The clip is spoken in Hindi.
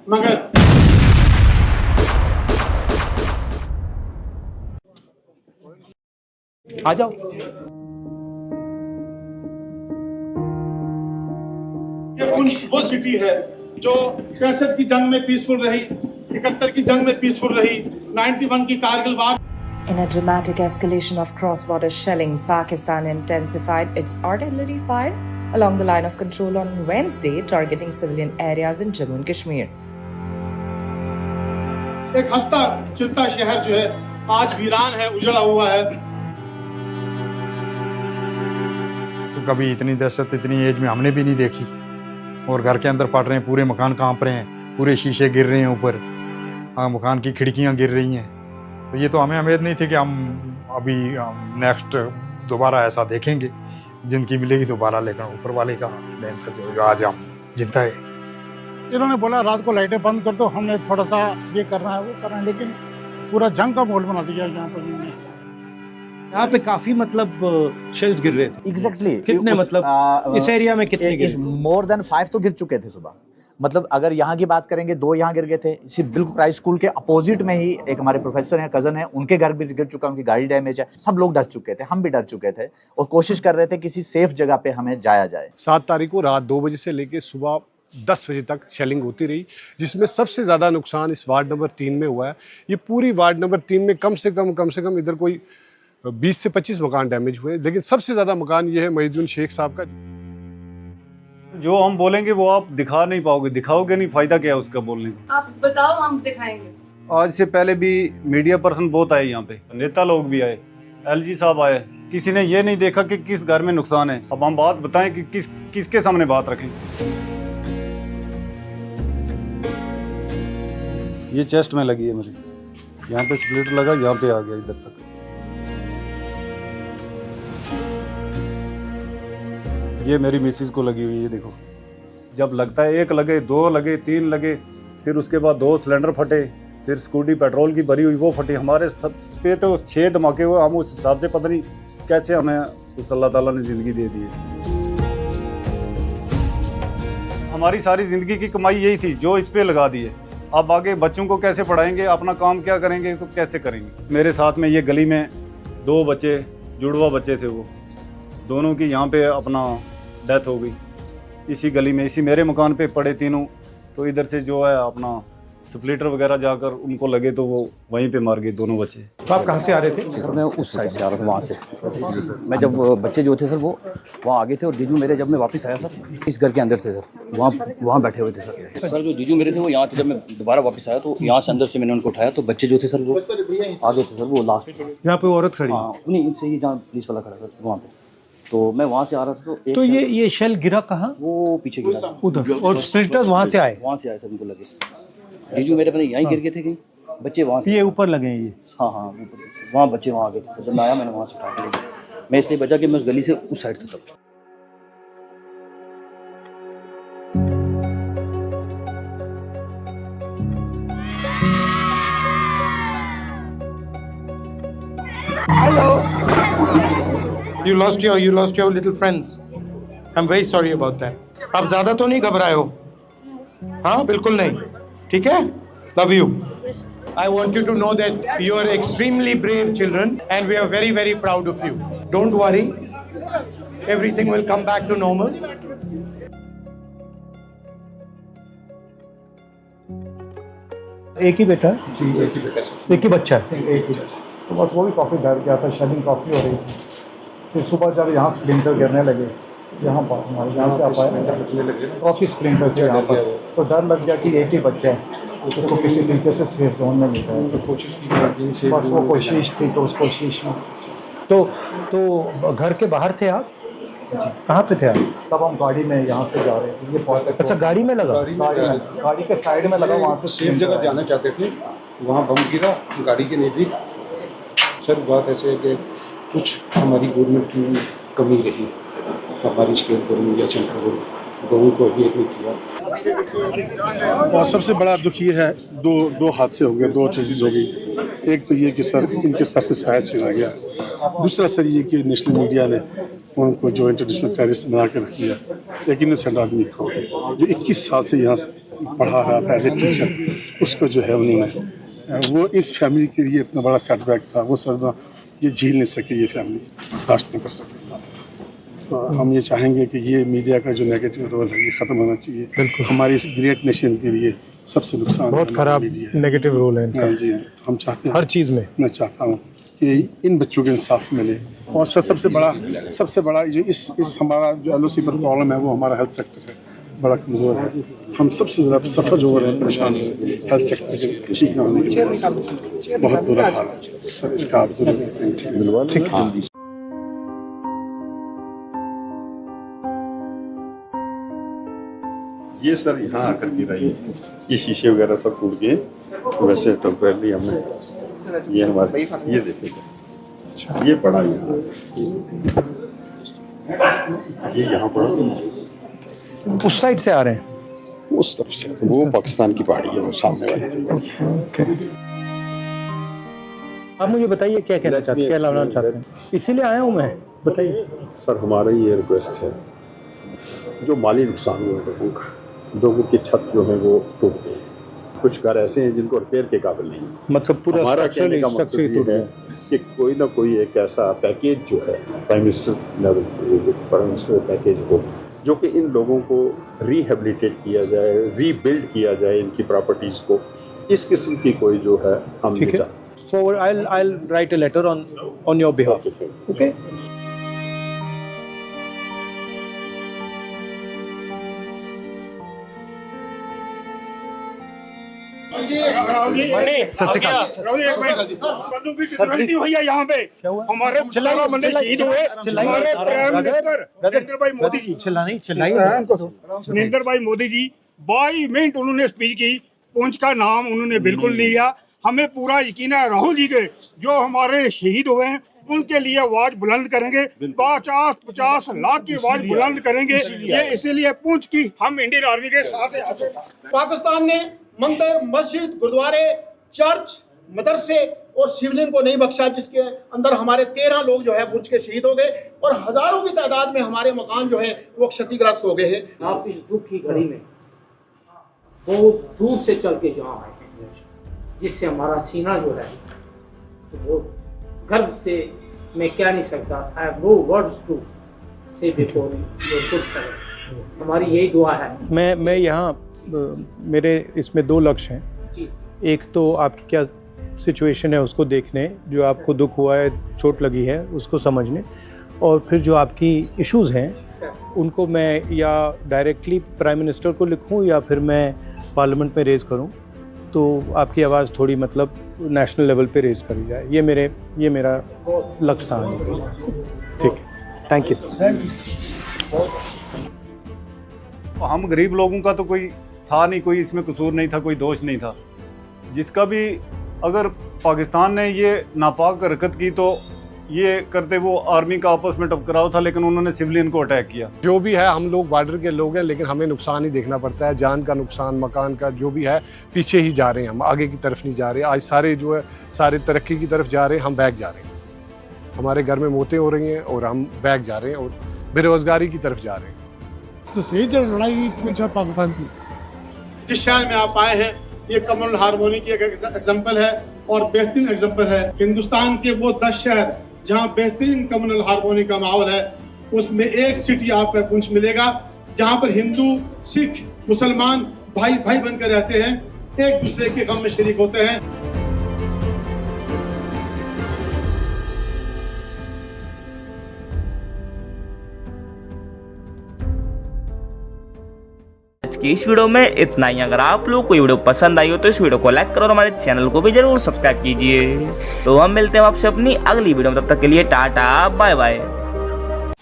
मगर आ जाओ। ये वो सिटी है जो 63 की जंग में पीसफुल रही, 71 की जंग में पीसफुल रही, 91 की कारगिल वार। In a dramatic escalation of cross-border shelling, Pakistan intensified its artillery fire along the line of control on Wednesday, targeting civilian areas in Jammu and Kashmir. एक हंसता खिलता शहर जो है आज वीरान है, उजड़ा हुआ है। तो कभी इतनी दहशत इतनी एज में हमने भी नहीं देखी। और घर के अंदर फट रहे हैं, पूरे मकान कांप रहे हैं, पूरे शीशे गिर रहे हैं ऊपर, मकान की खिड़कियां गिर रही हैं। तो ये तो हमें उम्मीद नहीं थी कि हम अभी नेक्स्ट दोबारा ऐसा देखेंगे। जिंदगी मिलेगी दोबारा, लेकिन ऊपर वाले का देन था जो आज हम जिंदा है। इन्होंने बोला रात को लाइटें बंद कर दो, हमने थोड़ा सा ये करना है वो करना है, लेकिन पूरा जंग का माहौल बना दिया यहाँ पर इन्होंने। यहाँ पे काफी मतलब शेल्स गिर रहे थे। एग्जैक्टली कितने मतलब इस एरिया में कितने गिरे? मोर देन 5 तो गिर चुके थे सुबह। मतलब अगर यहाँ की बात करेंगे 2 यहाँ गिर गए थे। इसी बिल्कुल क्राइस्ट स्कूल के अपोजिट में ही एक हमारे प्रोफेसर हैं, कजन है, उनके घर भी गिर चुका, उनकी गाड़ी डैमेज है। सब लोग डर चुके थे, हम भी डर चुके थे और कोशिश कर रहे थे किसी सेफ जगह पे हमें जाया जाए। 7 तारीख को रात 2 बजे से लेकर सुबह 10 बजे तक शेलिंग होती रही, जिसमें सबसे ज़्यादा नुकसान इस वार्ड नंबर 3 में हुआ है। ये पूरी वार्ड नंबर 3 में कम से कम इधर कोई 20 से 25 मकान डैमेज हुए, लेकिन सबसे ज़्यादा मकान ये है महीदुद्दीन शेख साहब का। जो हम बोलेंगे वो आप दिखा नहीं पाओगे, दिखाओगे नहीं, फायदा क्या है उसका बोलने का? आप बताओ, हम दिखाएंगे। आज से पहले भी मीडिया पर्सन बहुत आए यहाँ पे, नेता लोग भी आए, एलजी साहब आए, किसी ने ये नहीं देखा कि किस घर में नुकसान है। अब हम बात बताएं कि किसके सामने बात रखें। ये चेस्ट में लगी है मेरी, यहाँ पे स्प्लिटर लगा, यहाँ पे आ गया इधर तक। ये मेरी मिसिस को लगी हुई है, देखो। जब लगता है 1 लगे, 2 लगे, 3 लगे, फिर उसके बाद 2 सिलेंडर फटे, फिर स्कूटी पेट्रोल की भरी हुई वो फटी। हमारे सब पे तो 6 धमाके हुए। हम उस हिसाब से पता नहीं कैसे हमें उस अल्लाह ताला ने ज़िंदगी दे दी है। हमारी सारी ज़िंदगी की कमाई यही थी जो इस पे लगा दी है। अब आगे बच्चों को कैसे पढ़ाएंगे, अपना काम क्या करेंगे, तो कैसे करेंगे। मेरे साथ में ये गली में 2 बच्चे, जुड़वा बच्चे थे, वो दोनों की यहाँ पे अपना डेथ हो गई। इसी गली में, इसी मेरे मकान पे पड़े तीनों। तो इधर से जो है अपना स्प्लिटर वगैरह जाकर उनको लगे तो वो वहीं पे मार गए दोनों बच्चे। तो आप कहाँ से आ रहे थे? सर मैं उस साइड से आ रहा था, वहाँ से। मैं जब बच्चे जो थे सर वो वहाँ आगे थे, और जीजू मेरे जब मैं वापस आया सर इस घर के अंदर थे सर, वहाँ बैठे हुए थे सर। जो जीजू मेरे थे वो यहाँ थे। जब मैं दोबारा वापस आया तो यहाँ से अंदर से मैंने उनको उठाया, तो बच्चे जो थे सर वो आगे थे सर, वो लास्ट। यहाँ पे औरत खड़ी? हाँ, नहीं इनसे ही जहाँ पुलिस वाला खड़ा था वहाँ पे। तो मैं वहाँ से आ रहा था तो ये शेल गिरा कहाँ? वो पीछे गिरा उधर, और स्प्लिटर्स वहाँ से आए? वहाँ से आए सर, उनको लगे। जीजू मेरे पता यहीं गिर गए थे कहीं, बच्चे वहाँ। ये ऊपर लगे हैं ये? हाँ ऊपर, वहाँ बच्चे वहाँ आ गए थे। जब मैं आया मैंने वहाँ से उठा के लिया। मैं इसलिए बचा कि मैं उस गली से उस साइड था सब। You lost your little friends. I'm very sorry about that. आप ज़्यादा तो नहीं घबराए हो? हाँ बिल्कुल नहीं, ठीक है? Love you. I want you to know that you are extremely brave children and we are very, very proud of you. Don't worry, everything will come back to normal. एक ही बेटा? जी एक ही बेटा, एक ही बच्चा है? एक ही बच्चा। तो बस वो भी काफ़ी डर गया था, शेलिंग काफ़ी हो रही थी। फिर सुबह जब यहाँ स्प्लिंटर गिरने लगे, यहाँ पर हमारे यहाँ से आप आए, काफ़ी स्प्लिंटर थे यहाँ पर, तो डर लग गया कि एक ही बच्चा है, उसको किसी तरीके से सेफ जोन में ले जाए। तो कोशिश की, बस वो कोशिश थी। तो उस कोशिश में तो घर के बाहर थे आप? कहाँ पे थे आप? तब हम गाड़ी में यहाँ से जा रहे थे। ये बहुत अच्छा, गाड़ी में लगा? गाड़ी के साइड में लगा, वहाँ से सेफ जगह जाना चाहते थे, वहाँ बम गिरा गाड़ी के नज़दीक। सर बात ऐसे है कि कुछ हमारी गवर्नमेंट की कमी रही, हमारी स्टेट गवर्नमेंट या सेंट्रल गवर्नमेंट को भी नहीं किया। और सबसे बड़ा दुख ये है, दो हादसे हो गए, 2 चीज़ हो गई। एक तो ये कि सर इनके सर से शायद छिना गया, दूसरा सर ये कि नेशनल मीडिया ने उनको जो इंटरनेशनल टेररिस्ट बना के रख दिया। एक इनोसेंट आदमी को जो 21 साल से यहाँ पढ़ा रहा था एज ए टीचर, उसको जो है उन्होंने वो इस फैमिली के लिए इतना बड़ा सेटबैक था, वो सदमा ये झेल नहीं सके, ये फैमिली बर्दाश्त नहीं कर सके। तो हम ये चाहेंगे कि ये मीडिया का जो नेगेटिव रोल है ये ख़त्म होना चाहिए। बिल्कुल। हमारी इस ग्रेट नेशन के लिए सबसे नुकसान बहुत खराब नेगेटिव रोल है इनका। हाँ जी, हम चाहते हैं हर चीज़ में। मैं चाहता हूँ कि इन बच्चों को इंसाफ मिले, और सबसे बड़ा जो इस हमारा जो LOC पर प्रॉब्लम है वो हमारा हेल्थ सेक्टर है, बड़ा कमज़ोर है। हम सबसे ज़्यादा सफ़र जो हो रहे हैं, परेशान हो रहे हैं हेल्थ सेक्टर के ठीक ना होने की वजह से। बहुत बुरा हाल है सर, इसका आप जरूर देखें। ठीक है। ये सर यहाँ आकर गिरा, ये शीशे वगैरह सब टूट गए। वैसे टेम्परेरी हमने ये हमारे ये देखे सर, ये पड़ा यहाँ, ये यहाँ पड़ा। उस साइड से आ रहे हैं? उस तरफ से, तो वो पाकिस्तान की पहाड़ी है वो सामने वाली। आप मुझे बताइए क्या कहना चाहते हैं, क्या लाना चाहते हैं? इसीलिए आया हूँ मैं, बताइए सर। हमारा ये रिक्वेस्ट है, जो माली नुकसान हुआ है लोगों की छत जो है वो टूट गई, कुछ घर ऐसे हैं जिनको रिपेयर के काबिल नहीं है। मतलब पूरा हमारा कहने का मकसद ये है कि कोई ना कोई एक ऐसा पैकेज जो है प्राइम मिनिस्टर पैकेज हो, जो कि इन लोगों को रिहेबिलिटेट किया जाए, रीबिल्ड किया जाए इनकी प्रॉपर्टीज़ को। इस किस्म की कोई जो है हम ठीक है। So I'll write a letter on your behalf. Okay. भैया यहाँ पे हमारे शहीद हुए हमारे प्राइम मिनिस्टर नरेंद्र भाई मोदी जी, नरेंद्र भाई मोदी जी 22 मिनट उन्होंने स्पीच की, पुंछ का नाम उन्होंने बिल्कुल नहीं लिया। हमें पूरा यकीन है राहुल जी के जो हमारे शहीद हुए हैं उनके लिए आवाज बुलंद करेंगे, 50 लाख की आवाज बुलंद करेंगे। ये इसीलिए पुंछ की हम इंडियन आर्मी के साथ हैं। पाकिस्तान ने मंदिर, मस्जिद, गुरुद्वारे, चर्च, मदरसे और शिवलिंग को नहीं बख्शा, जिसके अंदर हमारे 13 लोग जो है पुंछ के शहीद हो गए और हजारों की तादाद में हमारे मकान जो है वो क्षतिग्रस्त हो गए हैं। आप इस दुख की घड़ी में बहुत दूर से चल के यहाँ आए हैं, जिससे हमारा सीना जो है वो गर्व से मैं कह नहीं सकता। I have no words to say before your good service. हमारी यही दुआ है। मैं यहाँ मेरे इसमें 2 लक्ष्य हैं। एक तो आपकी क्या सिचुएशन है उसको देखने, जो आपको दुख हुआ है, चोट लगी है, उसको समझने, और फिर जो आपकी इश्यूज़ हैं उनको मैं या डायरेक्टली प्राइम मिनिस्टर को लिखूं या फिर मैं पार्लियामेंट में रेज़ करूं, तो आपकी आवाज़ थोड़ी मतलब नेशनल लेवल पे रेज़ करी जाए। ये मेरा लक्ष्य था। ठीक है, थैंक यू। हम गरीब लोगों का तो कोई था नहीं, कोई इसमें कसूर नहीं था, कोई दोष नहीं था। जिसका भी अगर पाकिस्तान ने ये नापाक हरकत की तो ये करते वो आर्मी का आपस में टकराव था, लेकिन उन्होंने सिविलियन को अटैक किया। जो भी है, हम लोग बॉर्डर के लोग हैं, लेकिन हमें नुकसान ही देखना पड़ता है। जान का नुकसान, मकान का, जो भी है पीछे ही जा रहे हैं, हम आगे की तरफ नहीं जा रहे। आज सारे जो है सारे तरक्की की तरफ जा रहे हैं, हम बैक जा रहे हैं। हमारे घर में मौतें हो रही हैं और हम बैक जा रहे हैं और बेरोजगारी की तरफ जा रहे हैं। तो सही लड़ाई पाकिस्तान की जिस शहर में आप आए हैं, ये कम्युनल हार्मोनी की एक एग्जाम्पल है और बेहतरीन एग्जाम्पल है। हिंदुस्तान के वो 10 शहर जहाँ बेहतरीन कम्युनल हार्मोनी का माहौल है, उसमें एक सिटी आपको पुंछ मिलेगा जहाँ पर हिंदू, सिख, मुसलमान भाई भाई बनकर रहते हैं, एक दूसरे के गम में शरीक होते हैं। की इस वीडियो में इतना ही। अगर आप लोग को वीडियो पसंद आई हो तो इस वीडियो को लाइक करो और हमारे चैनल को भी जरूर सब्सक्राइब कीजिए। तो हम मिलते हैं आपसे अपनी अगली वीडियो में, तब तक के लिए टाटा बाय बाय।